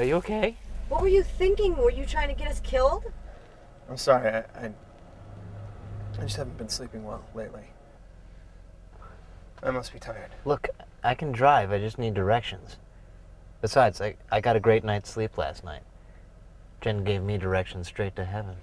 Are you okay? What were you thinking? Were you trying to get us killed? I'm sorry, I just haven't been sleeping well lately. I must be tired. Look, I can drive. I just need directions. Besides, I got a great night's sleep last night. Jen gave me directions straight to heaven.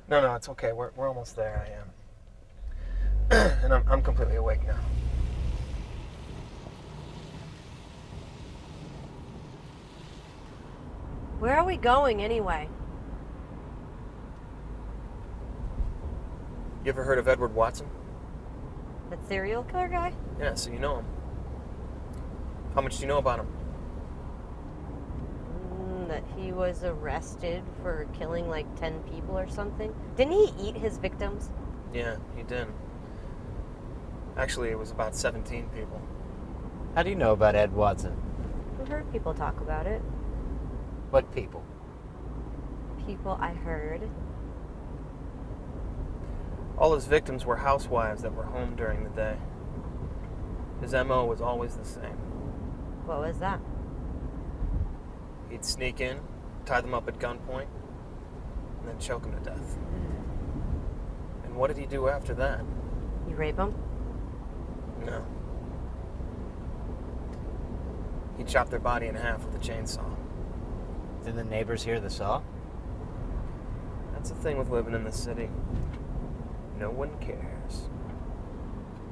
No, it's okay. We're almost there, I am. And I'm completely awake now. Where are we going anyway? You ever heard of Edward Watson? That serial killer guy? Yeah, so you know him. How much do you know about him? That he was arrested for killing like 10 people or something. Didn't he eat his victims? Yeah, he did. Actually, it was about 17 people. How do you know about Ed Watson? I've heard people talk about it. What people? People I heard. All his victims were housewives that were home during the day. His MO was always the same. What was that? He'd sneak in, tie them up at gunpoint, and then choke them to death. And what did he do after that? You rape him? No. He chopped their body in half with a chainsaw. Did the neighbors hear the saw? That's the thing with living in the city. No one cares.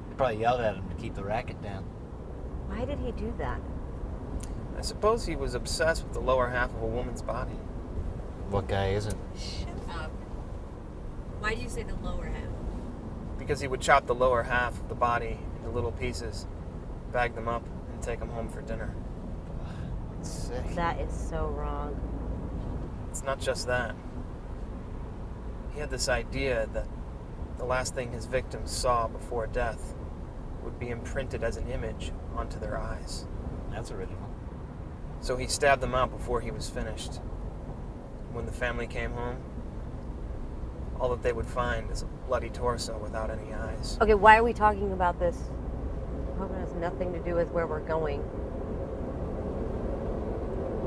They probably yelled at him to keep the racket down. Why did he do that? I suppose he was obsessed with the lower half of a woman's body. What guy isn't? Shut up. Why do you say the lower half? Because he would chop the lower half of the body into little pieces, bag them up, and take them home for dinner. It's sick. That is so wrong. It's not just that. He had this idea that the last thing his victims saw before death would be imprinted as an image onto their eyes. That's original. So he stabbed them out before he was finished. When the family came home, all that they would find is a bloody torso without any eyes. Okay, why are we talking about this? I hope it has nothing to do with where we're going.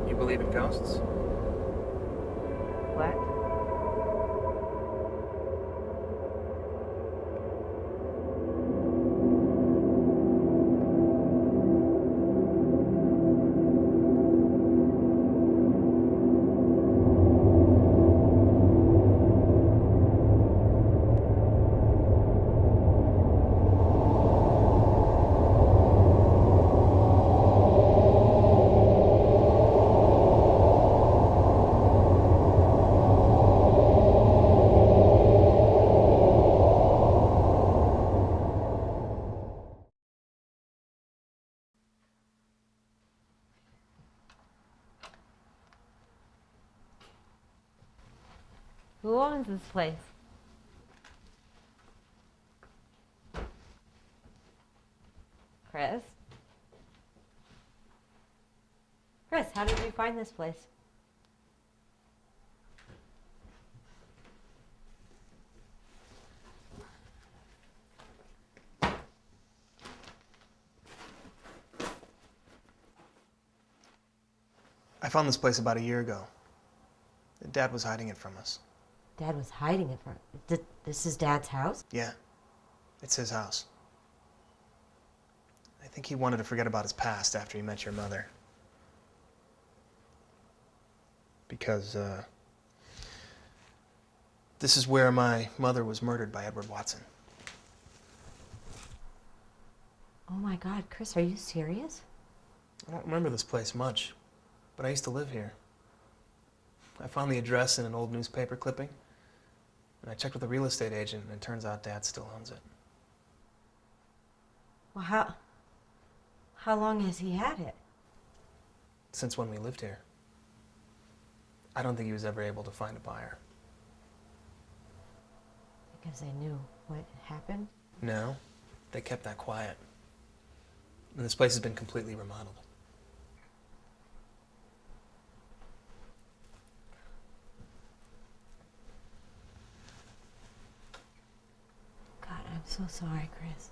You believe in ghosts? What? Who owns this place? Chris? Chris, how did you find this place? I found this place about a year ago. Dad was hiding it from us. Dad was hiding it from. This is Dad's house? Yeah, it's his house. I think he wanted to forget about his past after he met your mother. Because, this is where my mother was murdered by Edward Watson. Oh my God, Chris, are you serious? I don't remember this place much, but I used to live here. I found the address in an old newspaper clipping, and I checked with a real estate agent, and it turns out Dad still owns it. Well, how long has he had it? Since when we lived here. I don't think he was ever able to find a buyer. Because they knew what happened? No, they kept that quiet. And this place has been completely remodeled. God, I'm so sorry, Chris.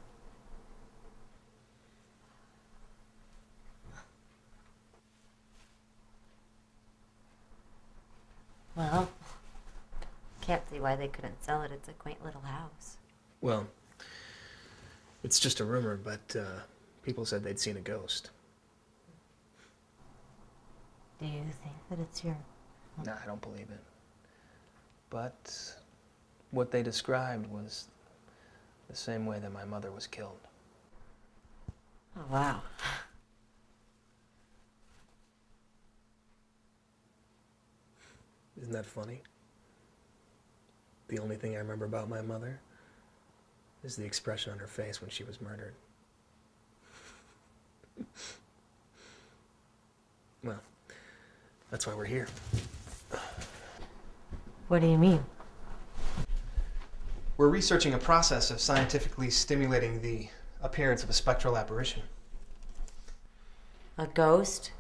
why they couldn't sell it. It's a quaint little house. Well, it's just a rumor, but people said they'd seen a ghost. Do you think that it's your... No, I don't believe it. But what they described was the same way that my mother was killed. Oh, wow. Isn't that funny? The only thing I remember about my mother is the expression on her face when she was murdered. Well, that's why we're here. What do you mean? We're researching a process of scientifically stimulating the appearance of a spectral apparition. A ghost?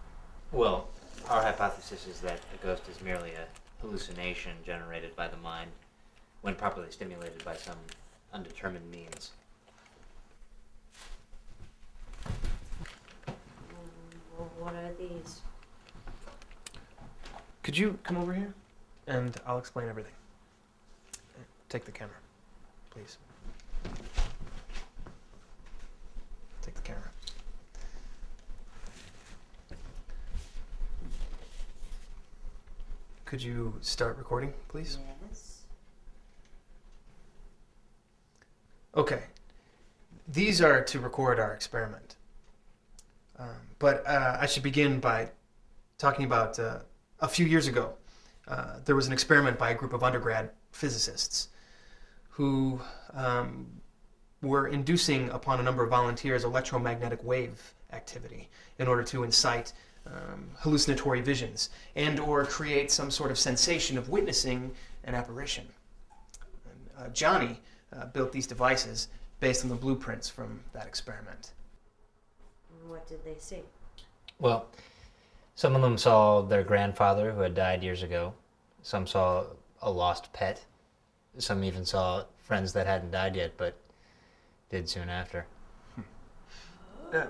Well, our hypothesis is that a ghost is merely a hallucination generated by the mind when properly stimulated by some undetermined means. Well, what are these? Could you come over here? And I'll explain everything. Take the camera, please. Take the camera. Could you start recording, please? Yes. Okay. These are to record our experiment. But I should begin by talking about a few years ago. There was an experiment by a group of undergrad physicists who were inducing upon a number of volunteers electromagnetic wave activity in order to incite hallucinatory visions and or create some sort of sensation of witnessing an apparition. And, Johnny built these devices based on the blueprints from that experiment. What did they see? Well, some of them saw their grandfather who had died years ago. Some saw a lost pet. Some even saw friends that hadn't died yet but did soon after.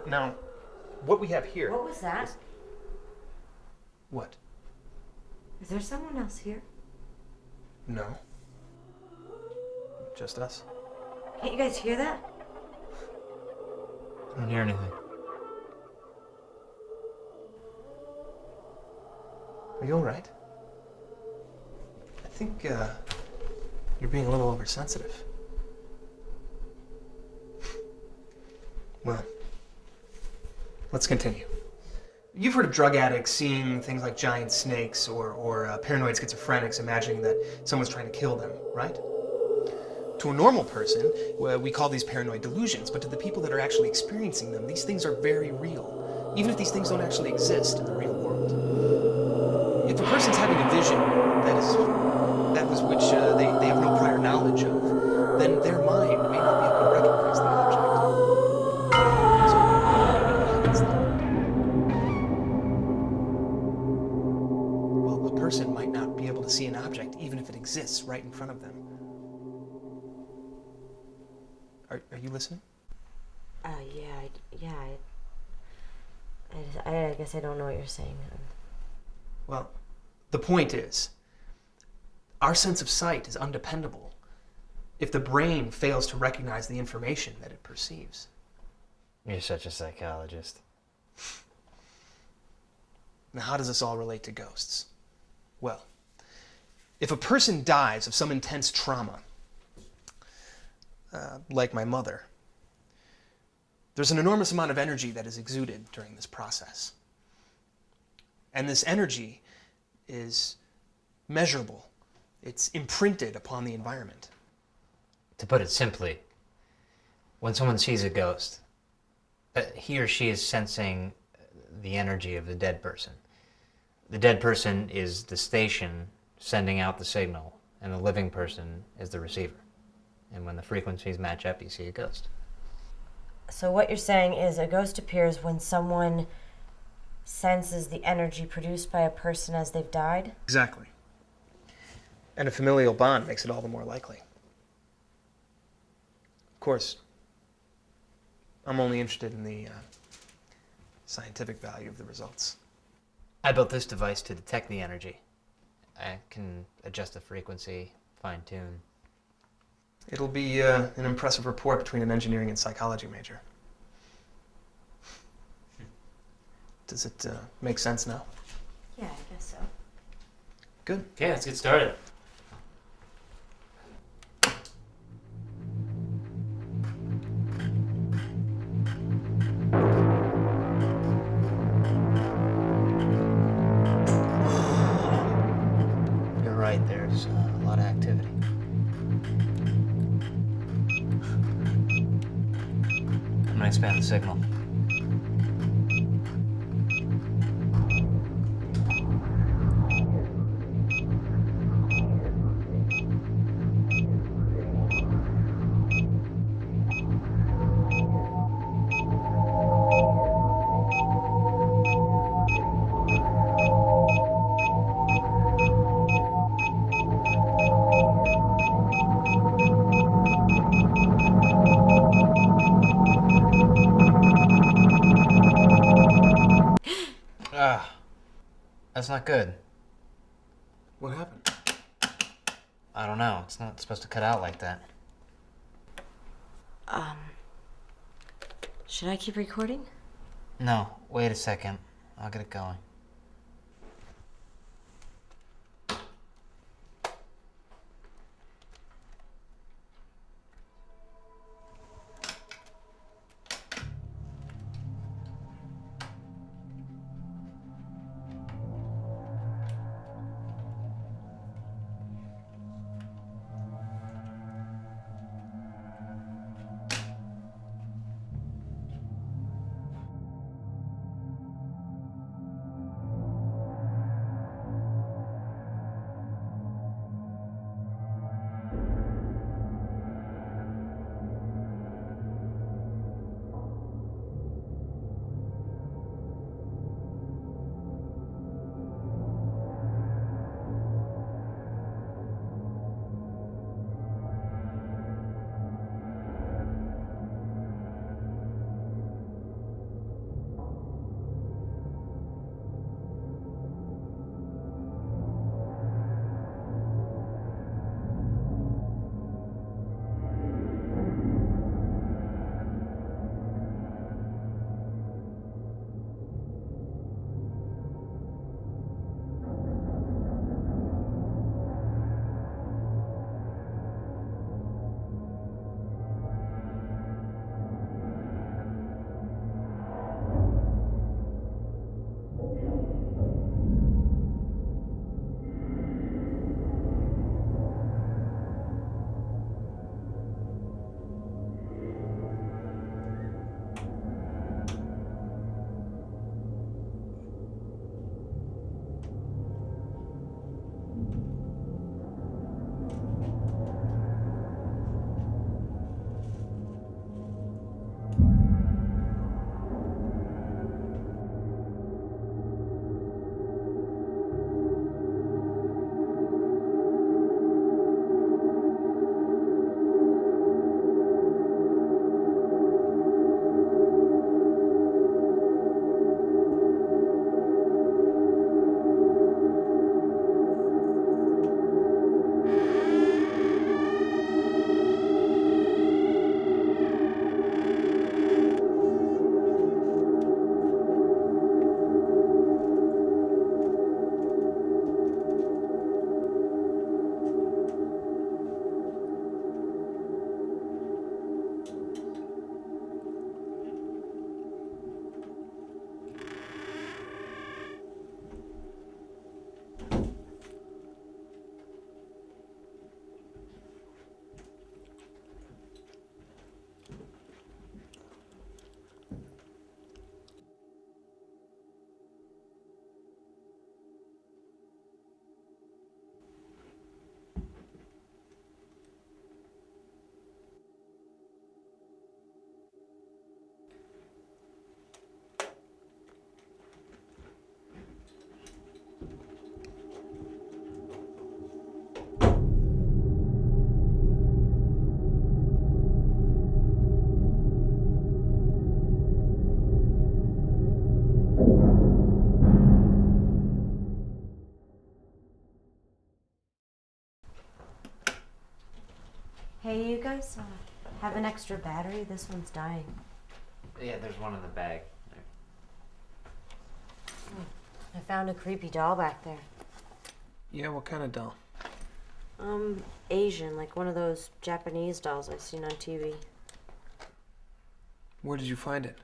Now, what we have here... What was that? What? Is there someone else here? No. Just us. Can't you guys hear that? I don't hear anything. Are you all right? I think you're being a little oversensitive. Well, let's continue. You've heard of drug addicts seeing things like giant snakes or paranoid schizophrenics imagining that someone's trying to kill them, right? To a normal person, we call these paranoid delusions, but to the people that are actually experiencing them, these things are very real, even if these things don't actually exist in the real world. If a person's having a vision that was which they have no prior knowledge of, then their mind may not be able to recognize the object. So, what happens then? Well, a person might not be able to see an object even if it exists right in front of them. Are you listening? I guess I don't know what you're saying. Well, the point is, our sense of sight is undependable if the brain fails to recognize the information that it perceives. You're such a psychologist. Now, how does this all relate to ghosts? Well, if a person dies of some intense trauma, like my mother, there's an enormous amount of energy that is exuded during this process. And this energy is measurable. It's imprinted upon the environment. To put it simply, when someone sees a ghost, he or she is sensing the energy of the dead person. The dead person is the station sending out the signal, and the living person is the receiver. And when the frequencies match up, you see a ghost. So what you're saying is a ghost appears when someone senses the energy produced by a person as they've died? Exactly. And a familial bond makes it all the more likely. Of course, I'm only interested in the scientific value of the results. I built this device to detect the energy. I can adjust the frequency, fine tune. It'll be an impressive report between an engineering and psychology major. Does it make sense now? Yeah, I guess so. Good. Okay, let's get started. You're right, there's a lot of activity. I'm gonna expand the signal. That's not good. What happened? I don't know. It's not supposed to cut out like that. Should I keep recording? No, wait a second. I'll get it going. Hey, you guys have an extra battery? This one's dying. Yeah, there's one in the bag. I found a creepy doll back there. Yeah, what kind of doll? Asian, like one of those Japanese dolls I've seen on TV. Where did you find it?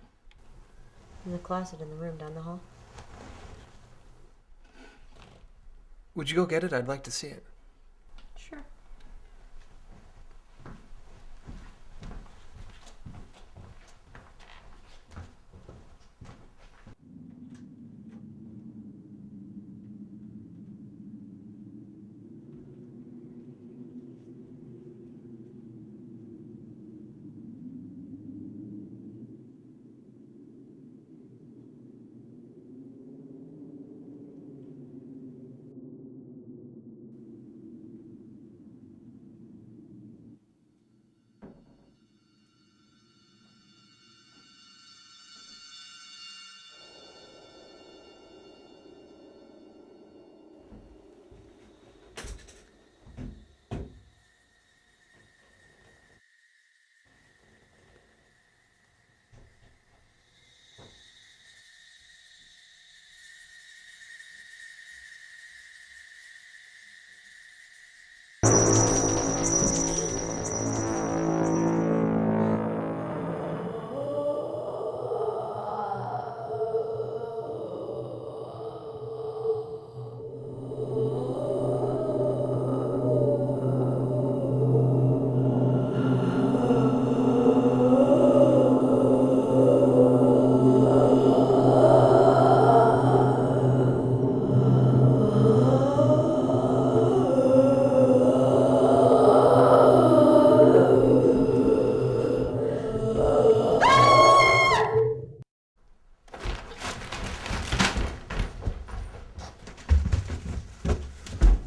In the closet in the room down the hall. Would you go get it? I'd like to see it. Sure.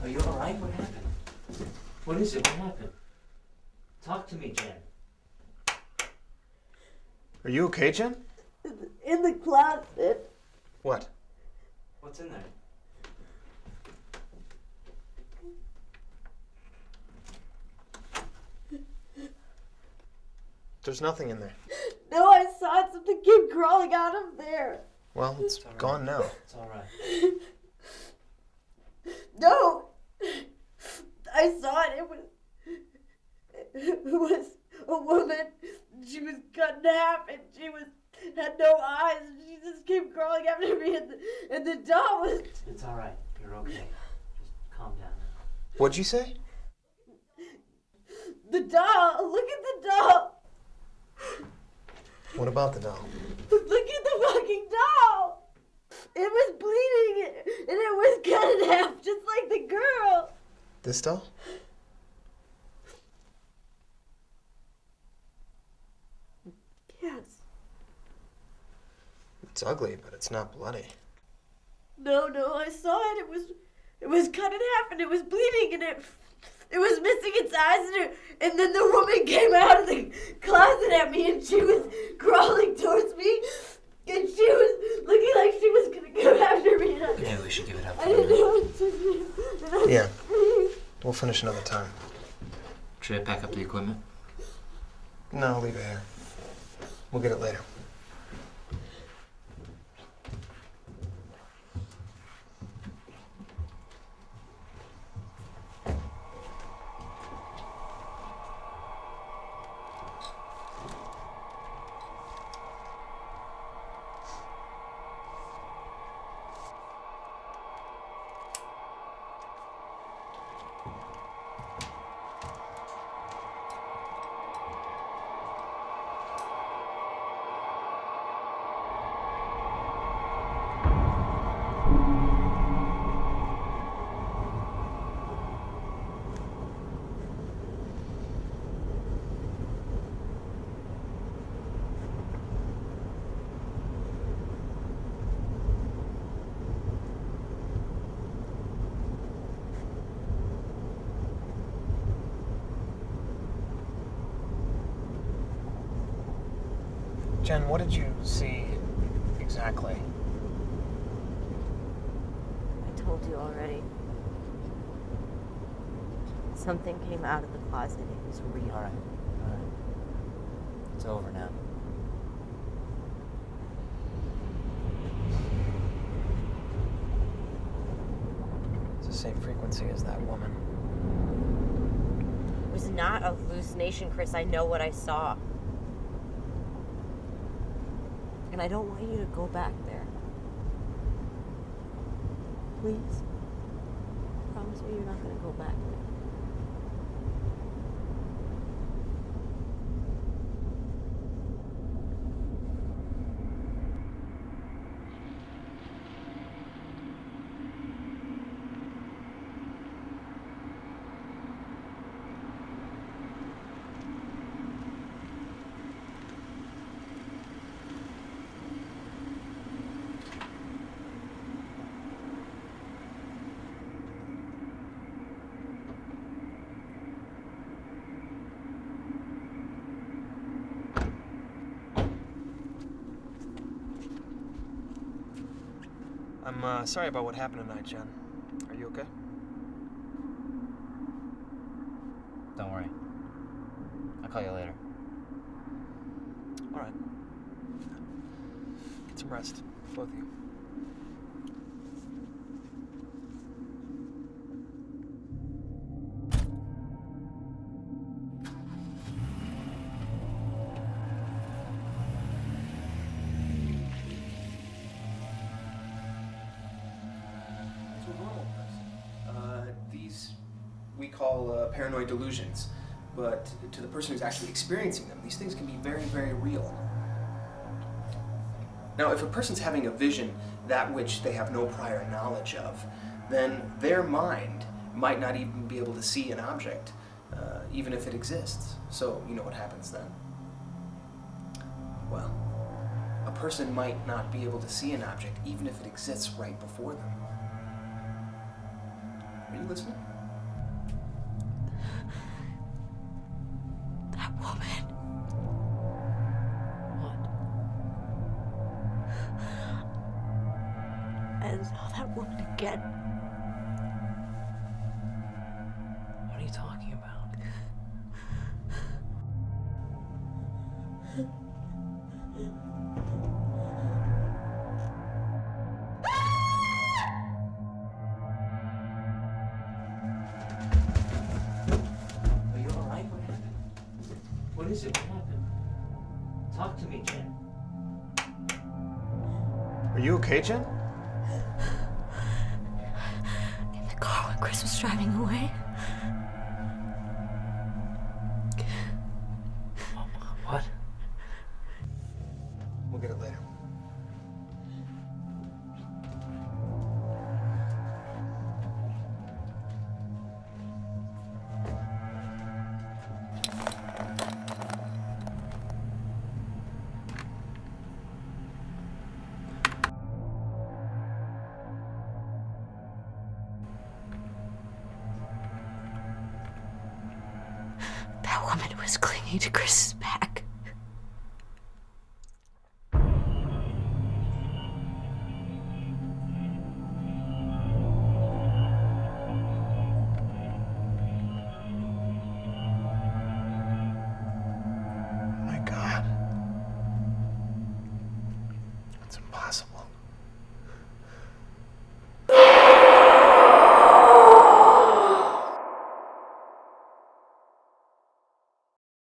Are you alright? What happened? What is it? What happened? Talk to me, Jen. Are you okay, Jen? In the closet. What? What's in there? There's nothing in there. No, I saw something keep crawling out of there. Well, it's all right. gone now. It's alright. No! I saw it. It was a woman. She was cut in half and she had no eyes and she just kept crawling after me and the doll was... It's alright. You're okay. Just calm down now. What'd you say? The doll! Look at the doll! What about the doll? Look at the fucking doll! It was bleeding and it was cut in half just like the girl! This doll? Yes. It's ugly, but it's not bloody. No, I saw it. It was cut in half and it was bleeding and it was missing its eyes and then the woman came out of the closet at me and she was crawling towards me and she was looking like she was gonna come after me. And Maybe we should give it up I for a didn't minute. know what to do. Yeah. We'll finish another time. Should I pack up the equipment? No, leave it here. We'll get it later. Jen, what did you see exactly? I told you already. Something came out of the closet. It was real. All right. It's over now. It's the same frequency as that woman. It was not a hallucination, Chris. I know what I saw. And I don't want you to go back there. Please. Promise me you're not going to go back there. I'm sorry about what happened tonight, Jen. Are you okay? Don't worry. I'll call you later. All right. Get some rest, both of you. To a normal person, these we call paranoid delusions, but to the person who's actually experiencing them, these things can be very, very real. Now, if a person's having a vision, that which they have no prior knowledge of, then their mind might not even be able to see an object, even if it exists. So, you know what happens then? Well, a person might not be able to see an object, even if it exists right before them. Are you listening? That woman. What? I saw that woman again. What are you talking about? Are you all right? What happened? What is it? What happened? Talk to me, Jen. Are you okay, Jen? In the car when Chris was driving away. What? We'll get it later. That woman was clinging to Chris's back. My God. That's impossible.